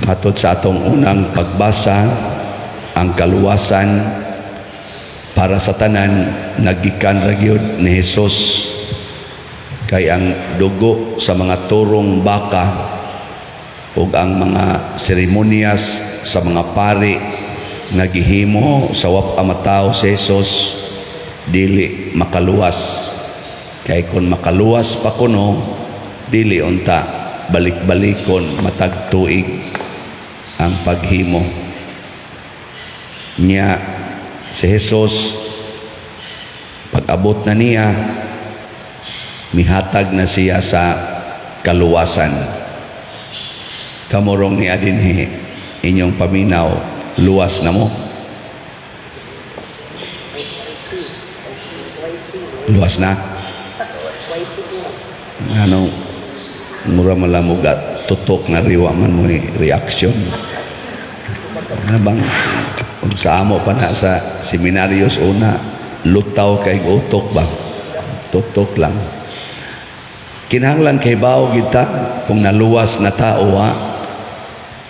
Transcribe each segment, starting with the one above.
Matod sa atong unang pagbasa, ang kaluwasan para sa tanan nagikan ra gyud ni Hesus, kay ang dugo sa mga turong baka ug ang mga seremonyas sa mga pari nagihimo sa wap-amataw si Hesus dili makaluwas. Kay kung makaluwas pa kuno, dili unta balik-balikon matag tuig ang paghimo niya. Si Hesus, pag-abot na niya, mihatag na siya sa kaluwasan. Kamurong ni adinhi inyong paminaw, luwas na mo. Luwas na. Anong mura malamugat tutok nga riwa man mo reaksyon. Ano bang sa amo pa na sa seminaryos una, lutaw kay utok ba? Tutok lang. Kinahanglan kay bao kita kung naluwas na tao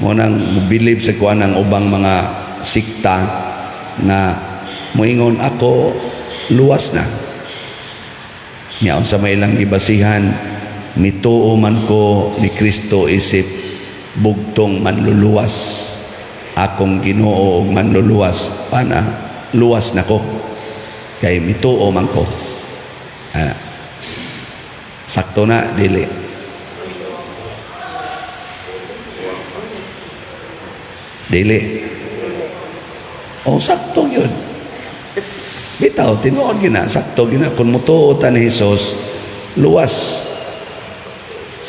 mo nang mobilib sa kuan ng ubang mga sikta na moingon ako luwas na. Nya unsa may ilang ibasihan, mituo man ko ni Kristo isip bugtong manluluwas. Akong Ginoo og manluluwas, pana luwas na ko kay mituo man ko. Sakto na dili. Dili. Sakto yun. Bitaw, tinuod gina, sakto gina. Kung mutuo ta ni Hesus, luwas.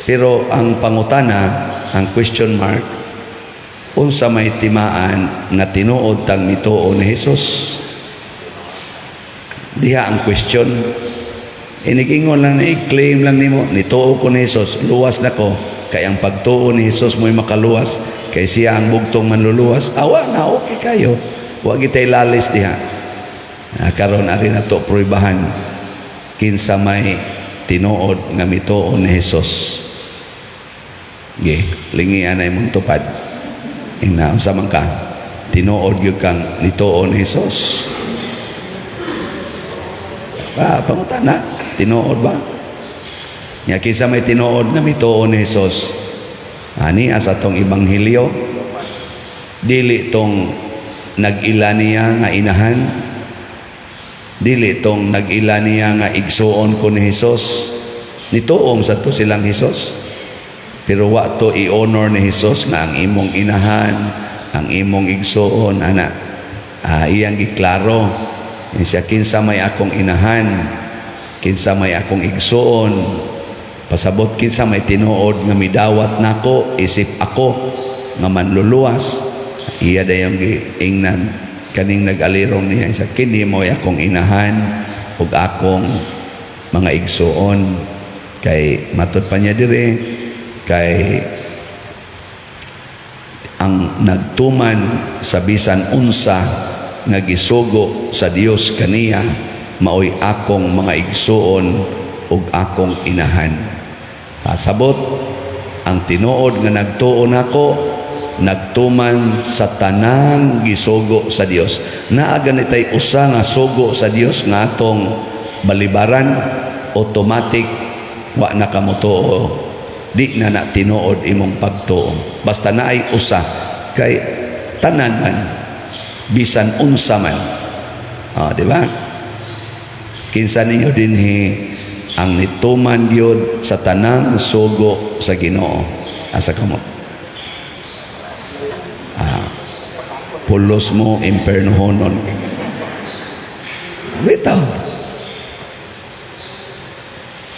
Pero ang pangutana, ang question mark, unsa may timaan nga tinuod tang mituo ni Hesus? Diha ang question. Inigingon lang na i-claim lang nimo, nituo ko ni Hesus, luwas na ko. Kay ang pagtuo ni Hesus mo'y makaluwas, kay siya ang bugtong manluluwas, awa na, okay kayo. Huwag itay lalis diha. Karon ari na to pruibahan kinsa may tinuod nga mituo ni Hesus. Lingian ay mong tupad. Unsa man ka tinuod gyud kang nituo ni Hesus? Pangutana, tinuod ba? Nya kinsa may tinuod nga mituo ni Hesus? Ani asa tong ebanghelyo, dili tong nag-ila niya nga inahan, dili tong nag-ila niya nga igsuon ko ni Hesus. Nituom sa to silang Hesus. Pero wa to i-honor ni Hesus nga ang imong inahan, ang imong igsuon, ana. Iyang giklaro. Siya, kinsa may akong inahan, kinsa may akong igsuon, pasabot kinsa may tinuod nga midawat nako, isip ako nga manluluwas. Iya dayong giingnan kaning nag-alirong niya. Siya, kini mo akong inahan ug akong mga igsuon. Kay matud pa niya dire, kay ang nagtuman sa bisan unsa nga gisugo sa Dios kaniya maoy akong mga igsuon ug akong inahan. Pasabot ang tinuod nga nagtuo nako nagtuman sa tanang gisugo sa Dios. Naa ganitay usa nga sugo sa Dios nga atong balibaran, automatic wa na kamutuo. Di na tinuod imong pagtuo. Basta naay usa kay tanan man bisan unsa man. Di ba? Kinsa ninyo dinhi ang nituman gyud sa tanang sugo sa Ginoo. Asa kamo? Pulos mo impernohonon. Bitaw.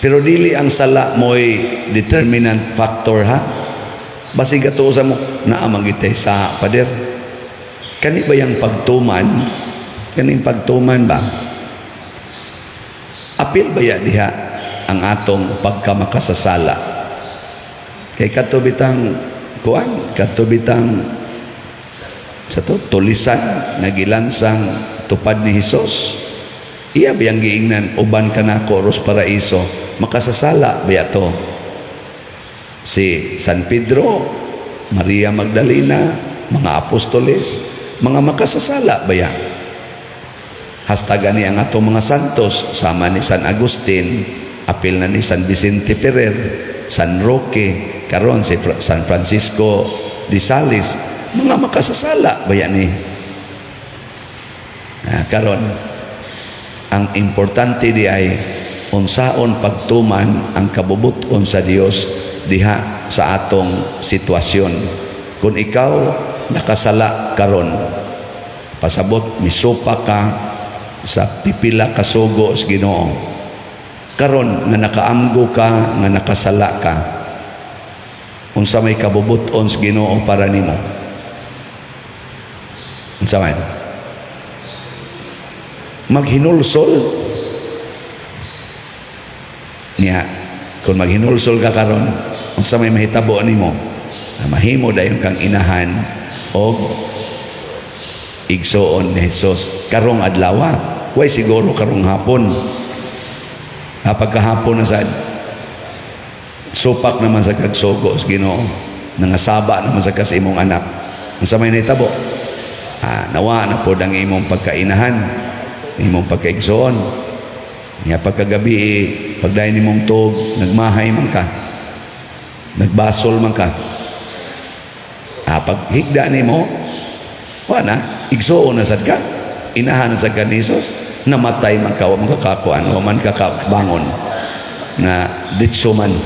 Pero dili ang sala mo'y determinant factor Basig atuusa mo naa magitay sa pader. Kani ba yang pagtuman? Kaning pagtuman ba? Apil ba ya diha ang atong pagkamakasasala? Kay katubitang kuan, katubitang sa to tulisan nagilansang tupad ni Hesus. Iya ba yang giingnan uban kanako ros paraiso? Makasasala ba to? Si San Pedro Maria Magdalena, mga apostoles, mga makasasala baya. Hastagan ni ang ato mga santos, sama ni San Agustin, apil na ni San Vicente Ferrer, San Roque, karon si San Francisco de Sales, mga makasasala baya ni. Karon ang importante di ay unsaon pagtuman ang kabubuton sa Dios diha sa atong sitwasyon. Kung ikaw nakasala karon, pasabot misupa ka sa pipila ka sugo sa Ginoo, karon nga nakaamgo ka nga nakasala ka, unsa may kabubuton sa Ginoo para nimo? Unsa man? Maghinulsol niya. Kung maghinulsol ka karon, unsa may mahitabo nimo? Mahimo dayon kang inahan og igsoon ni Jesus karong adlaw. Way siguro karong hapon. Pagkahapon na sad, supak naman sa kagsugo sa Ginoo, nangasaba naman sa imong anak. Unsa may nahitabo? Nawa na pod ang imong pagkainahan, imong pagkaigsoon. Nga pagkagabi, pagdayon nimong tug, nagmahay man ka, nagbasol man ka. Pag higda nimo, wala, igsoon na sad ka, inahan na sad ka ni Jesus, namatay man ka, wa man kakakuan, wa man kakabangon, na ditso man.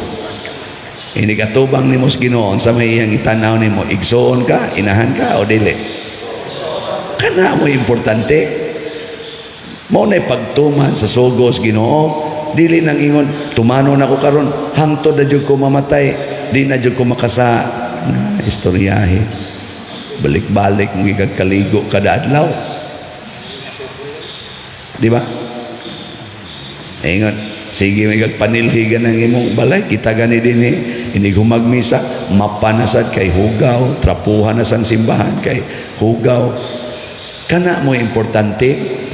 Inikatubang nimo sa Ginoo, sa may iyang itanaw nimo, igsoon ka, inahan ka, o dili? Kana mo importante. Mao na pagtuman sa sugos Ginoo, dili nang ingon tumanon ako karon hangtod na jud ko mamatay, di na jud ko makasa na istoryahe, balik-balik mo ikagkaligo kada adlaw, di ba? Ingon sige may kagpanilhigan ng imong balay, kita gani dinhi, hindi humagmisa, mapanasad kay hugaw, trapuhan na sa simbahan kay hugaw. Kana mo importante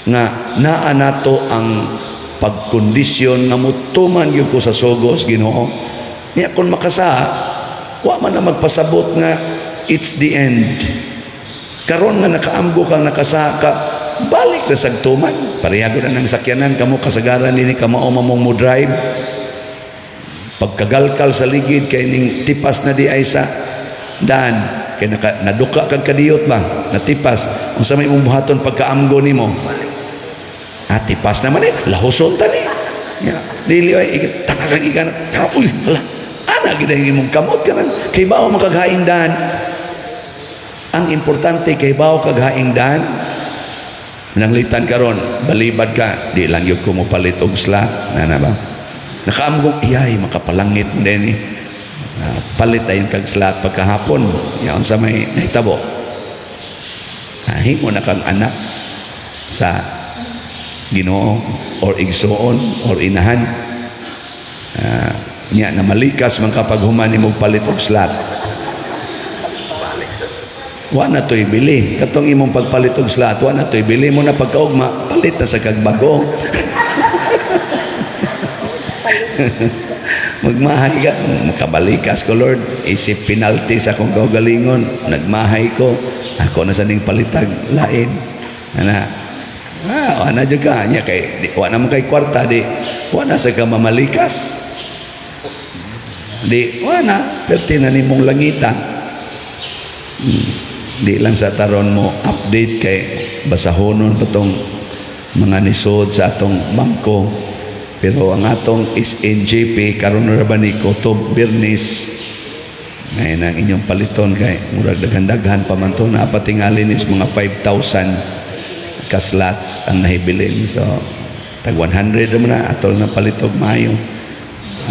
nga naa nato ang pagkondisyon nga mutuman gyud ko sa sugos Ginoo. Nya kun makasa, wa man na magpasabot nga it's the end. Karon nga nakaamgo kang nakasa ka, balik na sagtuman. Parehag na ng sakyanan kamo kasagaran nini ka mao mamong mo drive. Pagkagalkal sa ligid kay ning tipas na di ay sa daan, kay naduka kag kadiyot ba, natipas. Unsa may imong buhaton pagkaamgo nimo? Tipas naman lahoson tani. Dili ay tanagang ikan. Uy, hala. Ana gid imong kamot kanan kay bao makaghaing daan. Ang importante kay bao kaghaing daan. Nanglitan karon, balibad ka, di lang yung kumupalit og slot, na ba? Nakaamgong, iyay, makapalangit mo din eh. Palit ayon kag slot pagkahapon, yaon sa may nahitabo. Himo na kang anak sa Ginoo, or igsoon, or inahan. Nya na malikas man kapag humani mo palit og slot. Wa na to'y bili. Katong imong pagpalit og slot, wa na to'y bili mo na pagkaugma, palit na sa kagbago. Magmahay ka, makabalikas ko Lord, isip penalty sa akong kaugalingon, nagmahay ko, ako na sa ning palitag lain. Wa na dyan ka, nya kay, wa na mo kay kwarta, di, wa na sa ka mamalikas. Di, wa na, perti na nimong langita. Di lang sa taron mo update kay basahonon patong mga nisod sa atong bangko, pero ang atong is NJP karon ra ba ni Kotob Bernis ngayon ang inyong paliton kay murag daghan-daghan pa man to, napatingali is mga 5,000 ka slots ang nahibilin, so tag 100 naman na atol na palitog mayo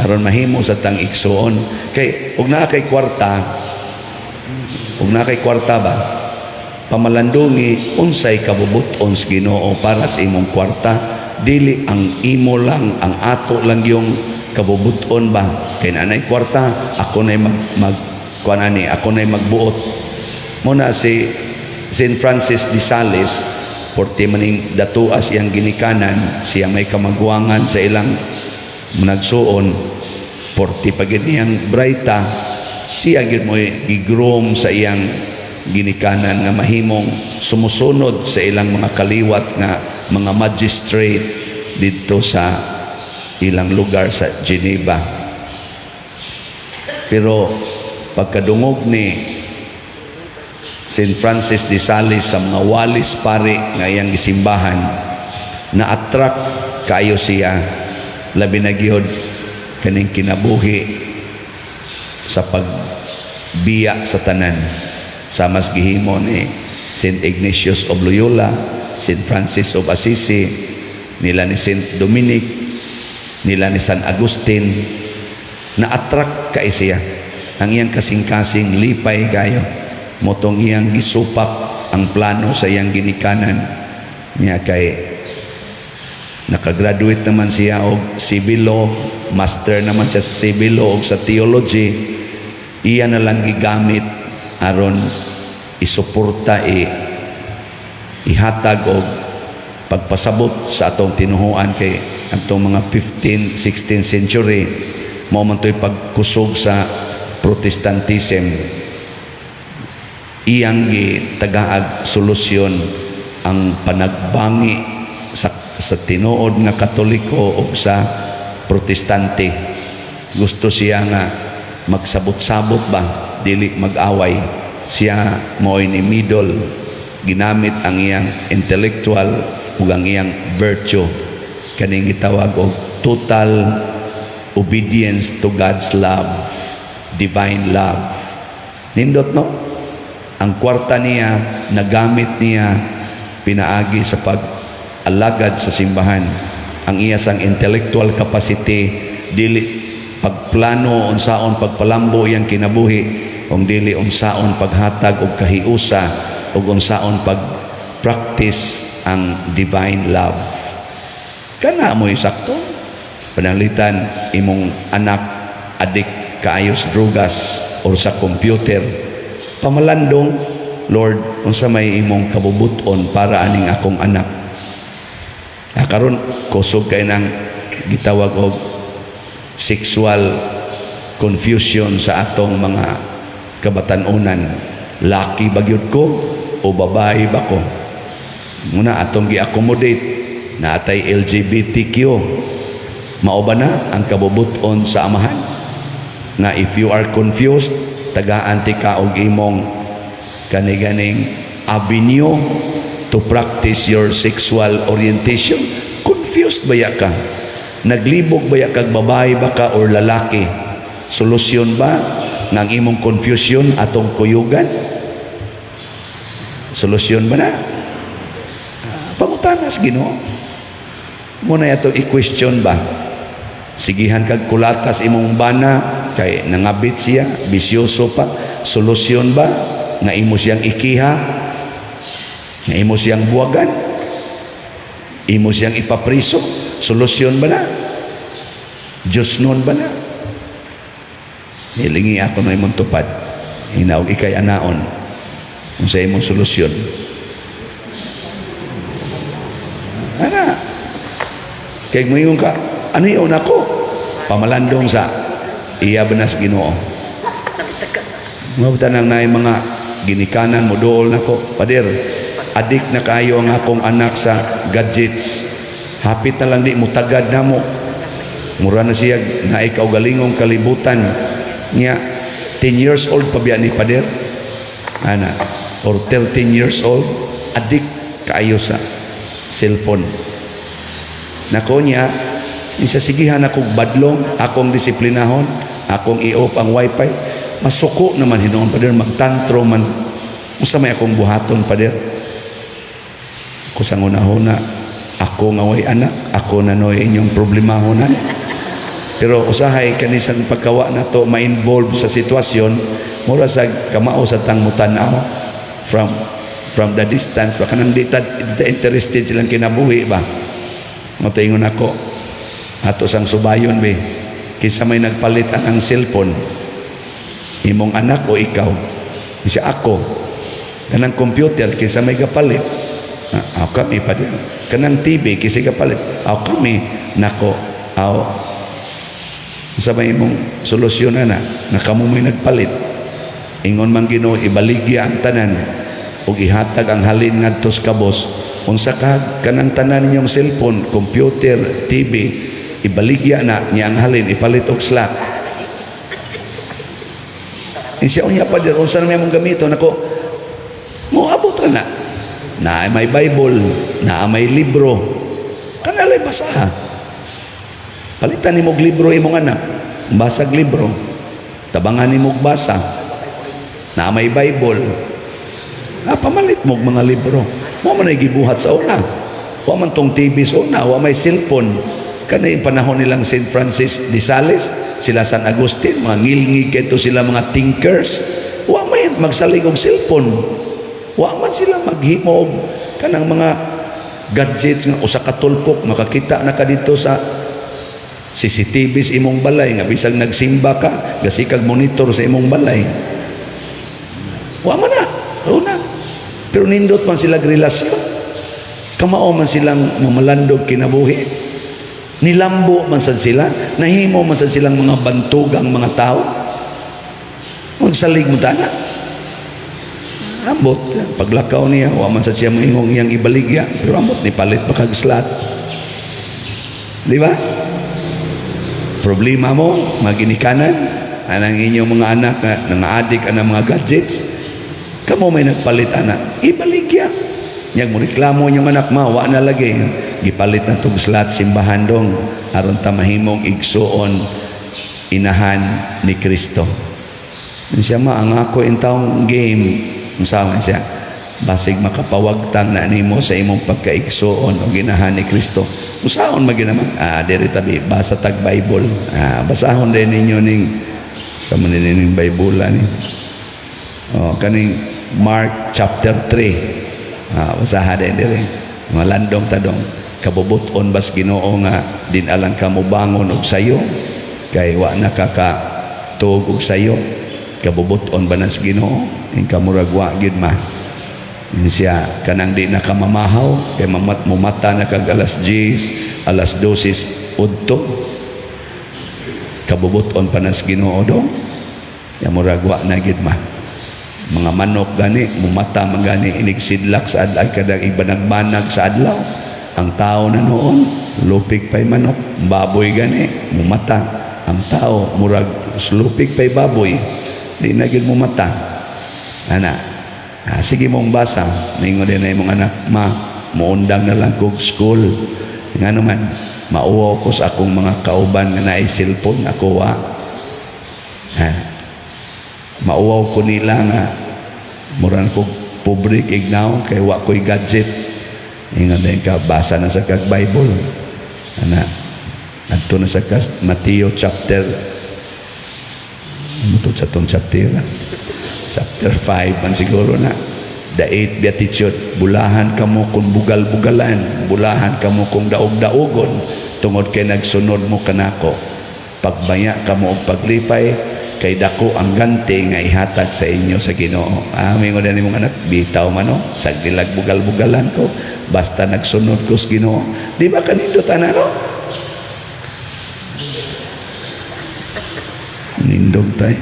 aron mahimo sa tang igsoon kay ug naa kay kwarta. Kung na kay kwarta ba, pamalandungi unsay kabubuton sa Ginoo para sa imong kwarta, dili ang imo lang, ang ato lang yung kabubuton ba. Kay nanay kwarta, ako na ako na magbuot. Muna si St. Francis de Sales, porti maning datuas iyang ginikanan, siyang may kamagwangan sa ilang nagsuon, porti pagid niyang brayta, siya gyud mo gigroom sa iyang ginikanan nga mahimong sumusunod sa ilang mga kaliwat nga mga magistrate dito sa ilang lugar sa Geneva. Pero pagkadungog ni St. Francis de Sales sa mga walis pare nga iyang gisimbahan, na-attract kayo siya, labi na gyud kaning kinabuhi sa pagbiya sa tanan. Sa mas gihimo ni St. Ignatius of Loyola, St. Francis of Assisi, nila ni St. Dominic, nila ni San Agustin, na-attract kay siya. Ang iyang kasing-kasing lipay kayo, motong iyang gisupak ang plano sa iyang ginikanan niya, kay nakagraduate naman siya og civil law, master naman siya sa civil law og sa theology. Iya na lang gigamit aron isuporta, ihatag og pagpasabot sa atong tinuhuan kay atong mga 15th, 16th century mao man toy pagkusog sa Protestantism. Iyang gitagaag solusyon ang panagbangi sa tinuod nga Katoliko o sa Protestante. Gusto siya nga magsabot-sabot ba, dili mag-away. Siya mo'y ni middle, ginamit ang iyang intellectual ug ang iyang virtue, kaning gitawag og total obedience to God's love, divine love. Nindot no? Ang kwarta niya, nagamit niya pinaagi sa pag-alagad sa simbahan. Ang iya sang intellectual capacity, dili pagplano unsaon pagpalambo iyang kinabuhi, kung dili unsaon paghatag og kahiusa, ug unsaon pag-practice ang divine love. Kana mo sakto. Panalitan imong anak adik kaayos drugas or sa computer, pamalandong, Lord, unsa may imong kabubuton para aning akong anak. Karon kusog kay nang gitawag og sexual confusion sa atong mga kabatanunan. Laki ba gyud ko o babae ba ko? Muna atong gi-accommodate na atay LGBTQ. Mao ba na ang kabubuton sa amahan? Na if you are confused, tagaan ti ka og imong kaniganing avenue to practice your sexual orientation. Confused ba ya ka? Naglibog ba ya kag babae ba ka or lalaki? Solusyon ba ng imong confusion atong kuyugan? Solusyon ba na? Pangutanas Ginoo. Muna yato i-question ba? Sigihan kag kulatas imong bana kay nangabit siya, bisyoso pa. Solusyon ba nga imo siyang ikiha, nga imo siyang buwagan, imo siyang ipapriso? Solusyon ba na? Diyos nun ba na? Hilingi ako na imong tupad, hinaog ikay anaon kung sa imong solusyon. Ana kay moingon ka, ano yun ako? Pamalandong sa iya benas Ginoo. Mga tanang na mga ginikanan mo dool na ko, Pader, adik na kayo ang akong anak sa gadgets. Hapit na lang di mo tagad na mo. Mura na siya na ikaw galingong kalibutan niya. 10 years old pa biya ni Pader, ana, or 13 years old, adik kayo sa cellphone. Nako niya, isa sigihan akong badlong, akong disiplinahon, akong i-off ang wifi. Masuko naman hinoon, Pader, magtantro man. Usa may akong buhaton, Pader. Kusang una-una, ako nga way anak, ako na noy inyong problemahonan. Pero usahay kanisang pagkawa na to ma-involve sa sitwasyon, mura sa kamao sa tang mutanaw from the distance, baka nang di interested silang kinabuhi ba. Mataingon ako, ato sang subayon be, kisa may nagpalitan ang cellphone, imong anak o ikaw? Kasi ako, kanang computer, kisa may kapalit, ako kami pa din. Kanang TV, kisa kapalit, ako kami. Nako, ako, sa may imong solusyon na kamo may nagpalit. Ingon man Ginoo ibaligya ang tanan ug ihatag ang halin ngadto sa kabos. Unsa ka kanang tanan ninyong cellphone, computer, TV, ibaligya na niya ang halin, ipalit og slot. Siya unya pa dir unsa na may mong gamiton ako mo abot ra na may Bible, na may libro, kanalay basaha. Palitan ni mong libro imong anak, basag libro, tabangan ni mong basa, na may Bible, pamalit mo mga libro. Wa man ay gibuhat sa una, wa man tong TV sa una, wa may cellphone. Kanay panahon nilang St. Francis de Sales, sila San Agustin, mga ngilngig keto sila, mga thinkers, wa may magsalig og cellphone. Wa man sila maghimog kanang mga gadgets nga usa ka tulpok makakita na ka dito sa CCTV sa imong balay nga bisag nagsimba ka gasikag monitor sa imong balay. Wa man na una, pero nindot man sila relasyon, kamao man silang mamalandog kinabuhi, nilambo man sad sila, nahimo man sad silang mga bantugang mga tao. Magsalig mo tana ambot, paglakaw niya wa man sad siya moingong iyang ibaligya, pero ambot ni palit pa kag slot, di ba? Problema mo maginikanan anang inyong mga anak nga nang-adik anang mga gadgets, kamo may nagpalit anak, ibaligya nyag mo reklamo inyong anak, wa na lagi gipalit na tong slot simbahan dong aron ta mahimong igsuon inahan ni Kristo. Siya ang ako intawong game usawa siya basig makapawagtang na nimo sa imong pagkaigsuon o ginahan ni Kristo. Usaon maginaman diri tabi basa tag Bible, basahon din ninyo ning sa manining Bible ni kaning Mark chapter 3, basaha din diri mga landong tadong kabubuton bas Ginoo nga din alang ka mo bangon og sayo kay wa nakakatuog og sayo, kabubuton ba nas Ginoo ing kamuragwa gid ma siya kanang di nakamamahaw kay mumata na kag alas 10 alas 12 udto, kabubuton pa nas Ginoo dong kamuragwa na gid ma. Mga manok gani mumata man gani inig sidlak sa adlaw kadang iba nagbanag sa adlaw. Ang tao na noon lupig pay manok, baboy gani mumata, ang tao murag lupig pay baboy, di na gid mumata. Ana, sige mong basa, maingon din na imong anak, muundang na lang kog school. Nga naman, mauwaw ko sa akong mga kauban nga naay cellphone, ako wa. Mauwaw ko nila nga, murang kog pobre ignaw, kay wa ko'y gadget. Ingon din ka, basa na sa kag Bible. Ana, adto na sa Mateo chapter, ano to sa tong chapter 5 man siguro na the 8th beatitude, bulahan kamo kung bugal-bugalan, bulahan kamo kung daog-daogon tungod kay nagsunod mo kanako, pagbaya kamo og paglipay kay dako ang ganti nga ihatag sa inyo sa Ginoo. Mingon na nimong anak, bitaw man sagdilag bugal-bugalan ko basta nagsunod ko sa Ginoo. Di ba kanindot ana no? Nindog tayo.